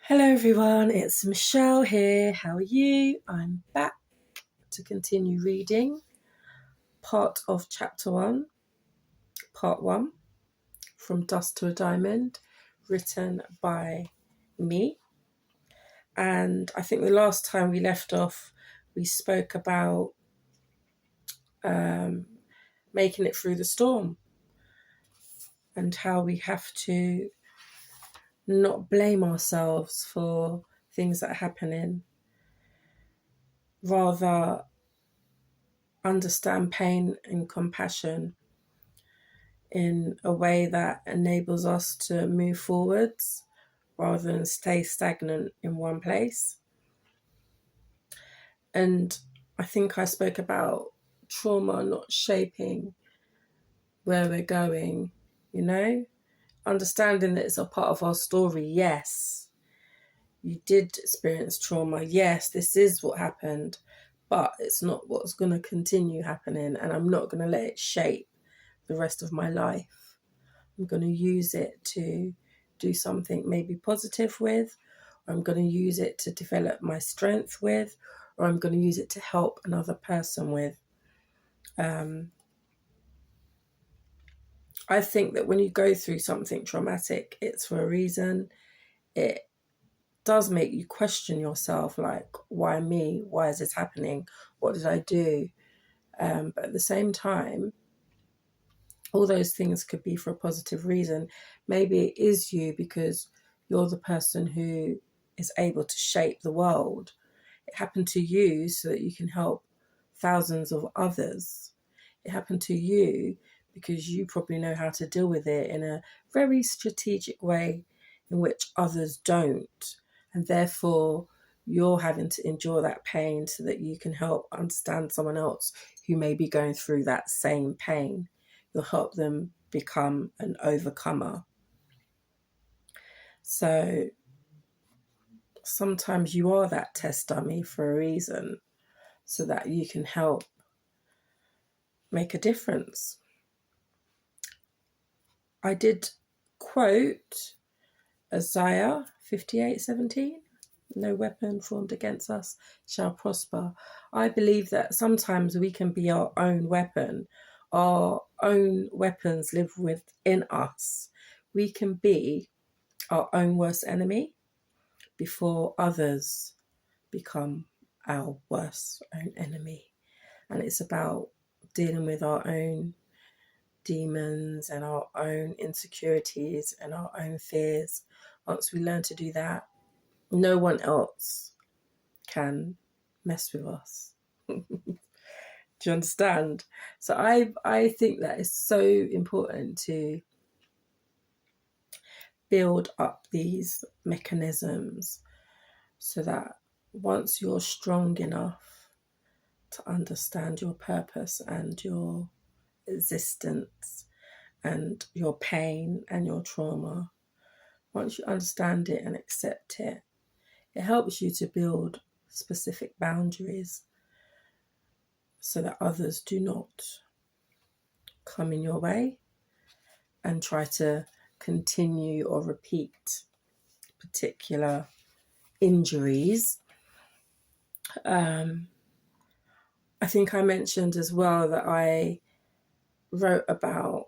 Hello everyone, it's Michelle here. How are you? I'm back to continue reading part of chapter 1, part 1, From Dust to a Diamond, written by me. And I think the last time we left off, we spoke about making it through the storm and how we have to not blame ourselves for things that are happening, rather understand pain and compassion in a way that enables us to move forwards rather than stay stagnant in one place. And I think I spoke about trauma not shaping where we're going, understanding that it's a part of our story. Yes, you did experience trauma. Yes, this is what happened, but it's not what's going to continue happening, and I'm not going to let it shape the rest of my life. I'm going to use it to do something maybe positive with, or I'm going to use it to develop my strength with, or I'm going to use it to help another person with. I think that when you go through something traumatic, it's for a reason. It does make you question yourself, like, why me? Why is this happening? What did I do? But at the same time, all those things could be for a positive reason. Maybe it is you because you're the person who is able to shape the world. It happened to you so that you can help thousands of others. It happened to you because you probably know how to deal with it in a very strategic way in which others don't. And therefore, you're having to endure that pain so that you can help understand someone else who may be going through that same pain. You'll help them become an overcomer. So sometimes you are that test dummy for a reason, so that you can help make a difference. I did quote Isaiah 58:17. No weapon formed against us shall prosper. I believe that sometimes we can be our own weapon. Our own weapons live within us. We can be our own worst enemy before others become our worst own enemy. And it's about dealing with our own demons and our own insecurities and our own fears. Once we learn to do that, no one else can mess with us. Do you understand? So I think that it's so important to build up these mechanisms so that once you're strong enough to understand your purpose and your existence and your pain and your trauma, once you understand it and accept it, it helps you to build specific boundaries so that others do not come in your way and try to continue or repeat particular injuries. I think I mentioned as well that I wrote about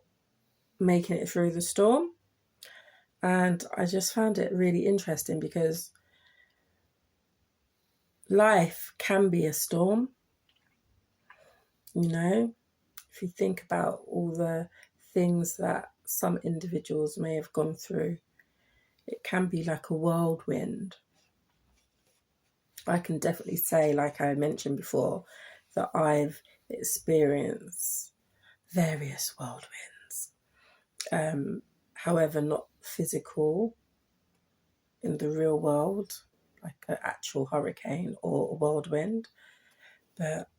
making it through the storm, and I just found it really interesting because life can be a storm. If you think about all the things that some individuals may have gone through, it can be like a whirlwind. I can definitely say, like I mentioned before, that I've experienced various whirlwinds. However, not physical in the real world, like an actual hurricane or a whirlwind, but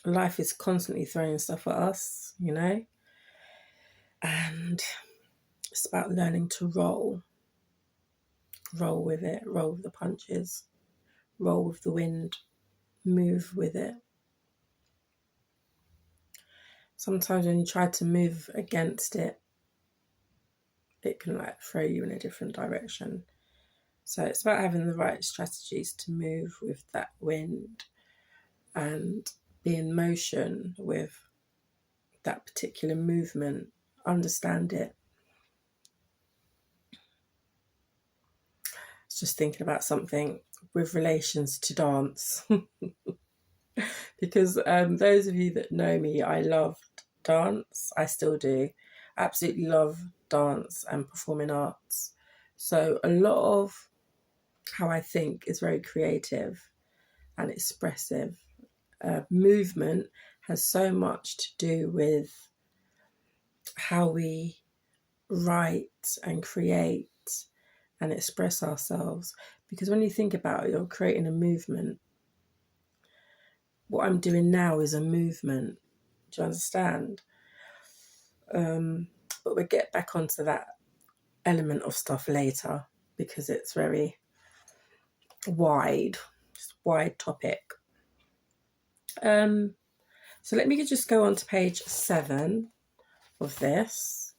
life is constantly throwing stuff at us, and it's about learning to roll with it, roll with the punches, roll with the wind, move with it. Sometimes when you try to move against it, it can throw you in a different direction. So it's about having the right strategies to move with that wind and be in motion with that particular movement. Understand it. I was just thinking about something with relations to dance. Because those of you that know me, I love dance. I still do. Absolutely love dance and performing arts. So a lot of how I think is very creative and expressive. Movement has so much to do with how we write and create and express ourselves. Because when you think about it, you're creating a movement. What I'm doing now is a movement. Do you understand? But we'll get back onto that element of stuff later because it's very wide, just wide topic. So let me just go on to page 7 of this.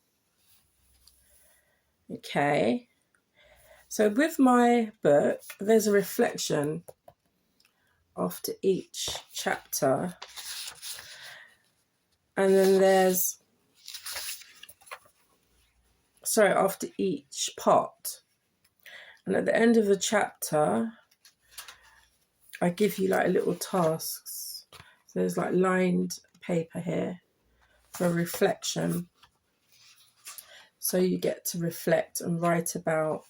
Okay. So with my book, there's a reflection after each chapter. And then after each part. And at the end of the chapter, I give you like little tasks. So there's like lined paper here for reflection. So you get to reflect and write about,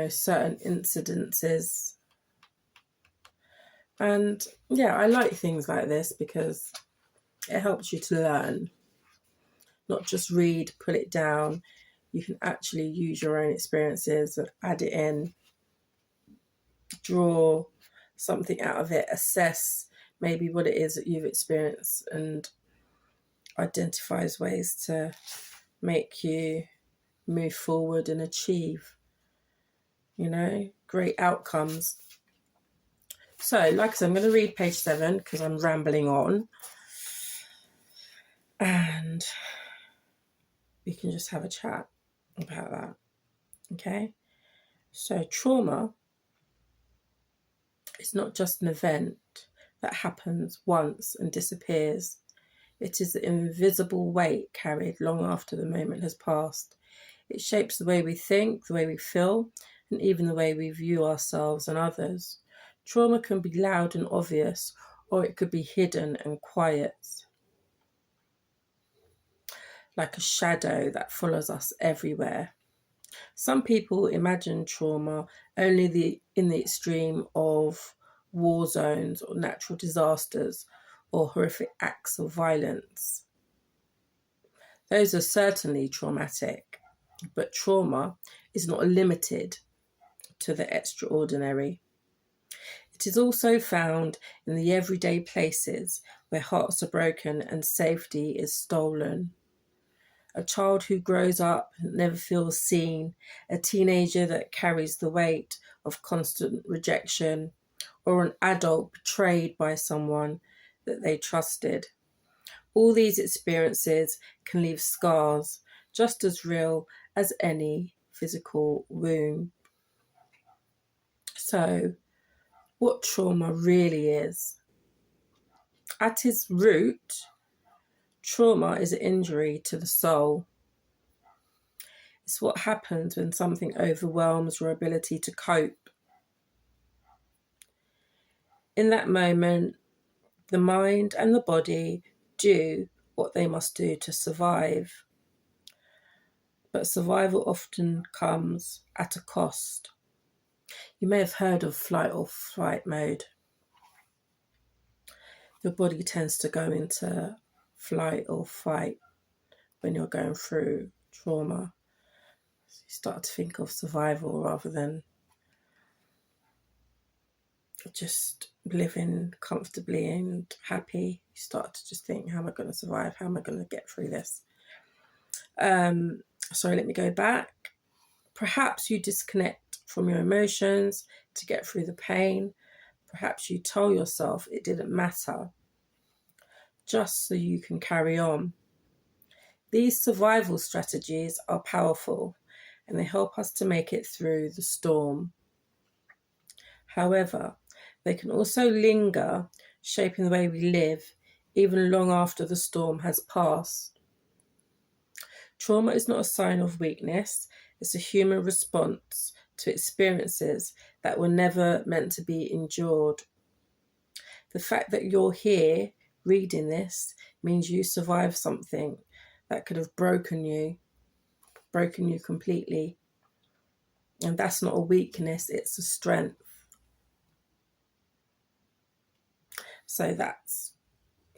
certain incidences. And yeah, I like things like this because it helps you to learn. Not just read, put it down. You can actually use your own experiences and add it in, draw something out of it, assess maybe what it is that you've experienced and identifies ways to make you move forward and achieve, great outcomes. So, like I said, I'm going to read page 7 because I'm rambling on. And we can just have a chat about that. Okay? So, trauma is not just an event that happens once and disappears. It is the invisible weight carried long after the moment has passed. It shapes the way we think, the way we feel, and even the way we view ourselves and others. Trauma can be loud and obvious, or it could be hidden and quiet, like a shadow that follows us everywhere. Some people imagine trauma only in the extreme of war zones or natural disasters or horrific acts of violence. Those are certainly traumatic, but trauma is not limited to the extraordinary. It is also found in the everyday places where hearts are broken and safety is stolen. A child who grows up and never feels seen, a teenager that carries the weight of constant rejection, or an adult betrayed by someone that they trusted. All these experiences can leave scars just as real as any physical wound. So, what trauma really is? At its root, trauma is an injury to the soul. It's what happens when something overwhelms your ability to cope. In that moment, the mind and the body do what they must do to survive. But survival often comes at a cost. You may have heard of flight or fight mode. Your body tends to go into flight or fight when you're going through trauma. So you start to think of survival rather than just living comfortably and happy. You start to just think, how am I going to survive? How am I going to get through this? Sorry, let me go back. Perhaps you disconnect from your emotions to get through the pain. Perhaps you tell yourself it didn't matter, just so you can carry on. These survival strategies are powerful, and they help us to make it through the storm. However, they can also linger, shaping the way we live, even long after the storm has passed. Trauma is not a sign of weakness, it's a human response to experiences that were never meant to be endured. The fact that you're here reading this means you survived something that could have broken you completely. And that's not a weakness, it's a strength. So that's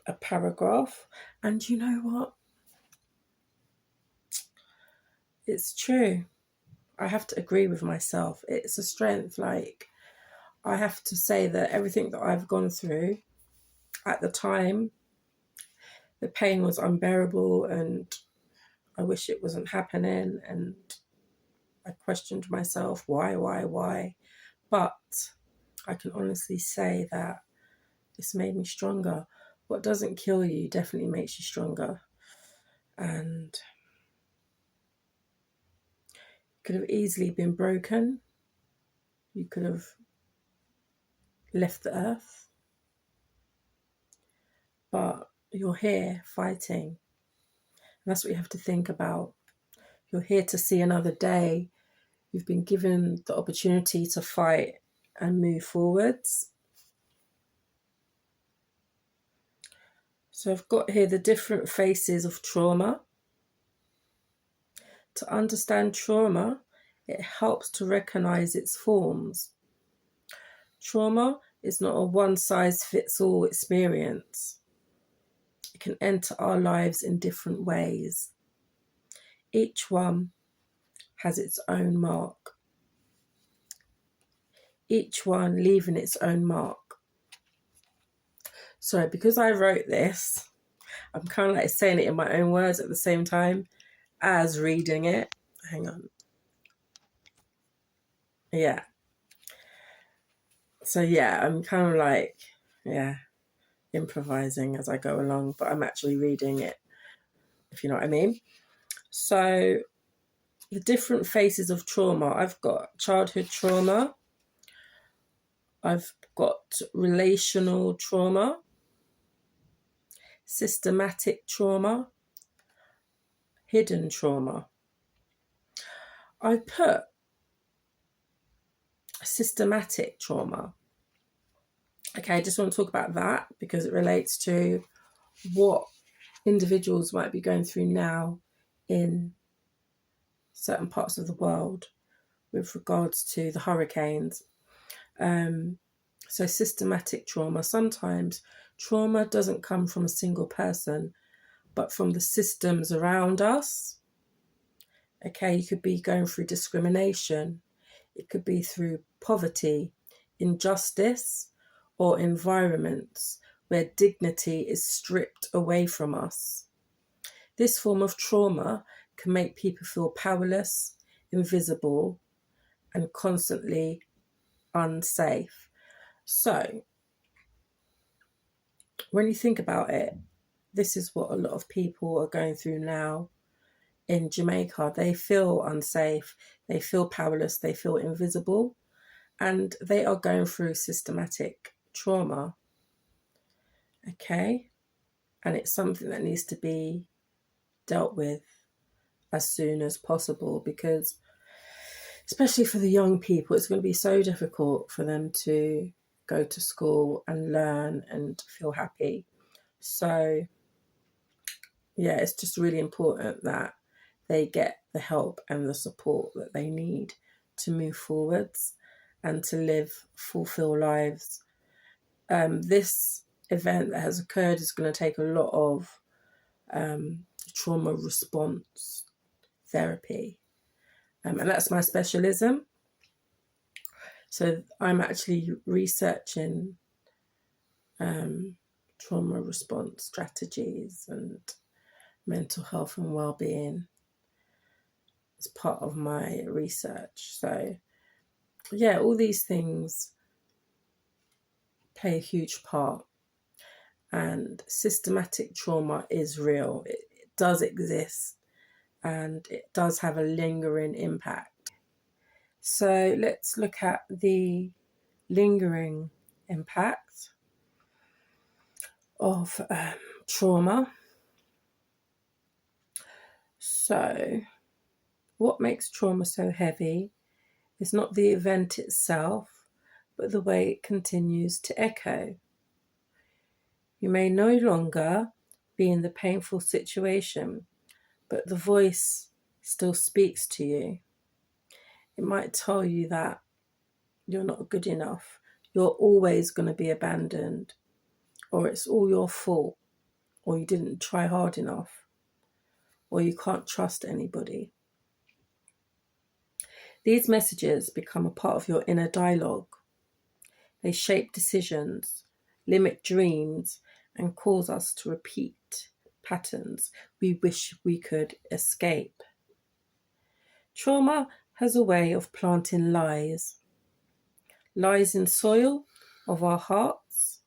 a paragraph. And you know what? It's true. I have to agree with myself. It's a strength. Like, I have to say that everything that I've gone through at the time, the pain was unbearable and I wish it wasn't happening. And I questioned myself, why? But I can honestly say that it's made me stronger. What doesn't kill you definitely makes you stronger. And could have easily been broken. You could have left the earth. But you're here fighting. And that's what you have to think about. You're here to see another day. You've been given the opportunity to fight and move forwards. So I've got here the different phases of trauma. To understand trauma, it helps to recognize its forms. Trauma is not a one-size-fits-all experience. It can enter our lives in different ways. Each one has its own mark. Each one leaving its own mark. So because I wrote this, I'm kind of like saying it in my own words at the same time as reading it. Hang on. Yeah. So yeah, I'm kind of like, improvising as I go along, but I'm actually reading it, if you know what I mean. So the different phases of trauma, I've got childhood trauma, I've got relational trauma, systematic trauma, hidden trauma. I put systematic trauma. Okay, I just want to talk about that because it relates to what individuals might be going through now in certain parts of the world with regards to the hurricanes. So systematic trauma, sometimes trauma doesn't come from a single person, but from the systems around us. Okay, you could be going through discrimination. It could be through poverty, injustice, or environments where dignity is stripped away from us. This form of trauma can make people feel powerless, invisible, and constantly unsafe. So, when you think about it, this is what a lot of people are going through now in Jamaica. They feel unsafe, they feel powerless, they feel invisible, and they are going through systematic trauma. Okay? And it's something that needs to be dealt with as soon as possible because, especially for the young people, it's going to be so difficult for them to go to school and learn and feel happy. So, yeah, it's just really important that they get the help and the support that they need to move forwards and to live fulfilled lives. This event that has occurred is going to take a lot of trauma response therapy. And that's my specialism. So I'm actually researching trauma response strategies and mental health and well-being as part of my research. So yeah, all these things play a huge part. And systematic trauma is real. It does exist. and it does have a lingering impact. So let's look at the lingering impact of trauma. So, what makes trauma so heavy is not the event itself, but the way it continues to echo. You may no longer be in the painful situation, but the voice still speaks to you. It might tell you that you're not good enough, you're always going to be abandoned, or it's all your fault, or you didn't try hard enough, or you can't trust anybody. These messages become a part of your inner dialogue. They shape decisions, limit dreams, and cause us to repeat patterns we wish we could escape. Trauma has a way of planting lies in soil of our hearts,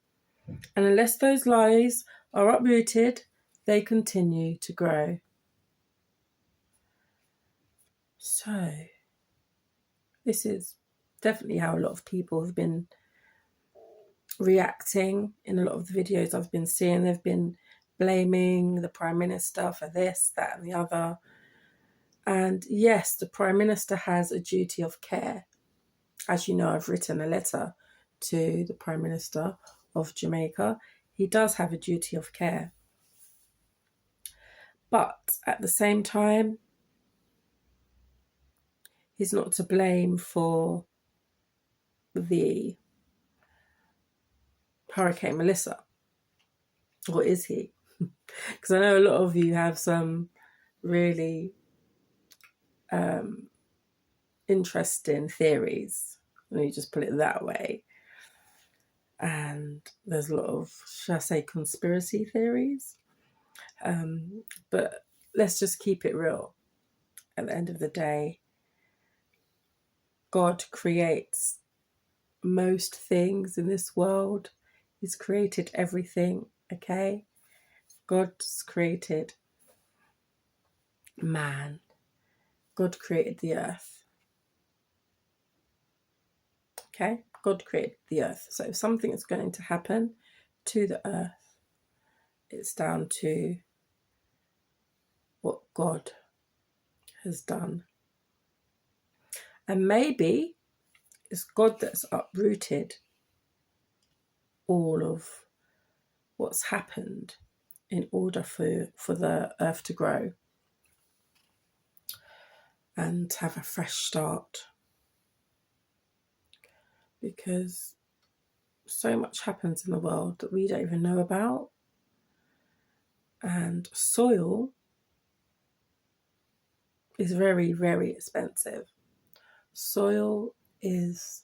and unless those lies are uprooted, they continue to grow. So, this is definitely how a lot of people have been reacting in a lot of the videos I've been seeing. They've been blaming the Prime Minister for this, that, and the other. And yes, the Prime Minister has a duty of care. As you know, I've written a letter to the Prime Minister of Jamaica. He does have a duty of care. But at the same time, he's not to blame for the Hurricane Melissa. Or is he? Because I know a lot of you have some really interesting theories. Let me just put it that way. And there's a lot of, should I say, conspiracy theories? But let's just keep it real. At the end of the day, God creates most things in this world. He's created everything, okay? God's created man. God created the earth. Okay? God created the earth. So if something is going to happen to the earth, it's down to what God has done. And maybe it's God that's uprooted all of what's happened in order for the earth to grow and have a fresh start. Because so much happens in the world that we don't even know about. And soil is very, very expensive. Soil is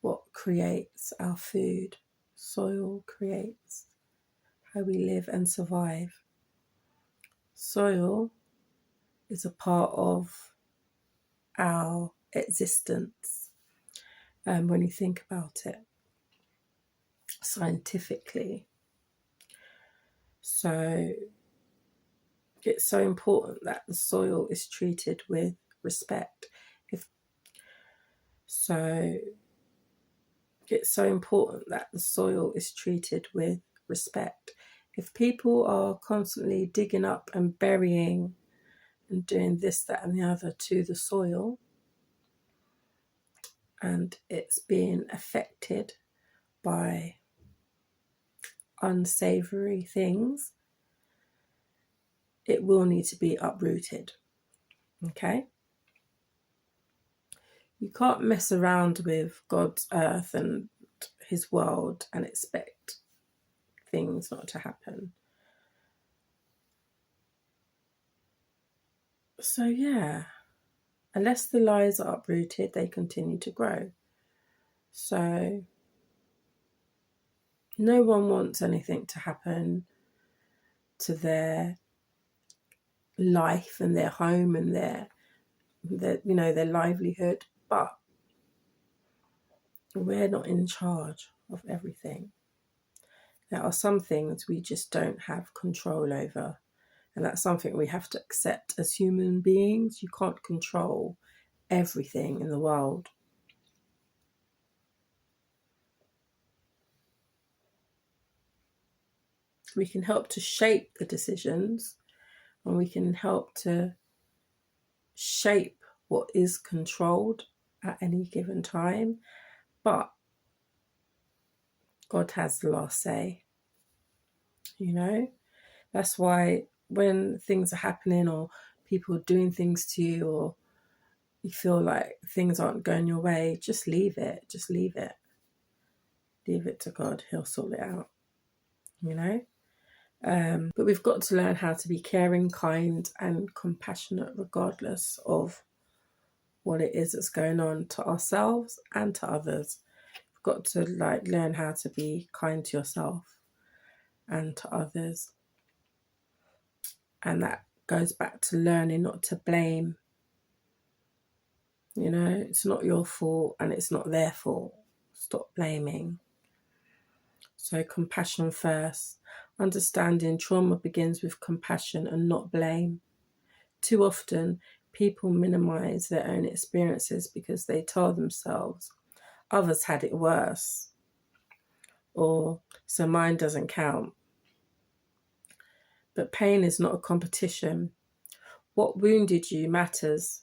what creates our food. Soil creates how we live and survive. Soil is a part of our existence. And when you think about it scientifically, so it's so important that the soil is treated with respect. It's so important that the soil is treated with respect. If people are constantly digging up and burying and doing this, that, and the other to the soil, and it's being affected by unsavory things, it will need to be uprooted. Okay? You can't mess around with God's earth and his world and expect things not to happen. So yeah, unless the lies are uprooted, they continue to grow. So no one wants anything to happen to their life and their home and their livelihood, but we're not in charge of everything. There are some things we just don't have control over. And that's something we have to accept as human beings. You can't control everything in the world. We can help to shape the decisions, and we can help to shape what is controlled at any given time. But God has the last say, you know? That's why when things are happening or people are doing things to you, or you feel like things aren't going your way, just leave it. Just leave it. Leave it to God. He'll sort it out, you know? But we've got to learn how to be caring, kind, and compassionate regardless of what it is that's going on, to ourselves and to others. We've got to learn how to be kind to yourself and to others. And that goes back to learning not to blame. You know, it's not your fault and it's not their fault. Stop blaming. So compassion first. Understanding trauma begins with compassion and not blame. Too often, people minimize their own experiences because they tell themselves others had it worse, or so mine doesn't count. But pain is not a competition. What wounded you matters.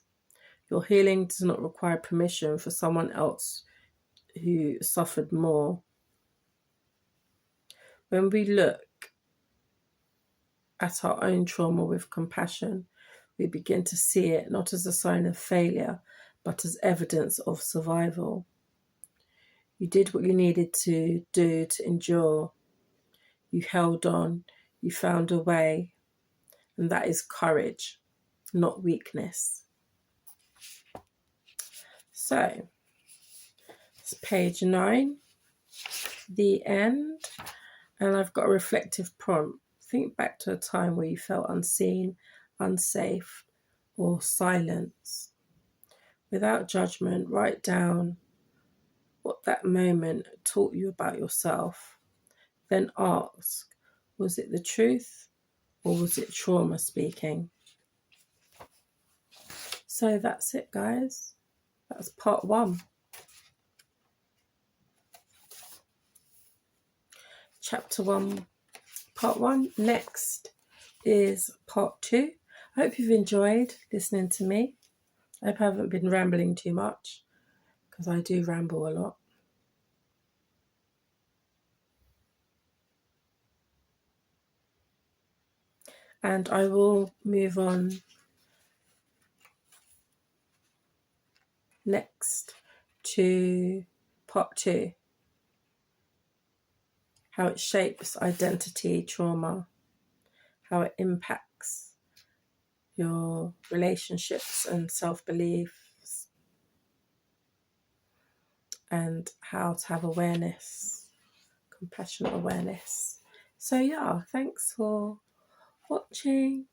Your healing does not require permission for someone else who suffered more. When we look at our own trauma with compassion, we begin to see it not as a sign of failure, but as evidence of survival. You did what you needed to do to endure. You held on. You found a way. And that is courage, not weakness. So, it's page 9, the end. And I've got a reflective prompt. Think back to a time where you felt unseen, unsafe, or silenced. Without judgment, write down what that moment taught you about yourself. Then ask, was it the truth or was it trauma speaking? So that's it, guys. That's part 1. Chapter 1, part 1. Next is part 2. I hope you've enjoyed listening to me. I hope I haven't been rambling too much, because I do ramble a lot. And I will move on next to part 2. How it shapes identity trauma, how it impacts your relationships and self-beliefs, and how to have awareness, compassionate awareness. So yeah, thanks for watching.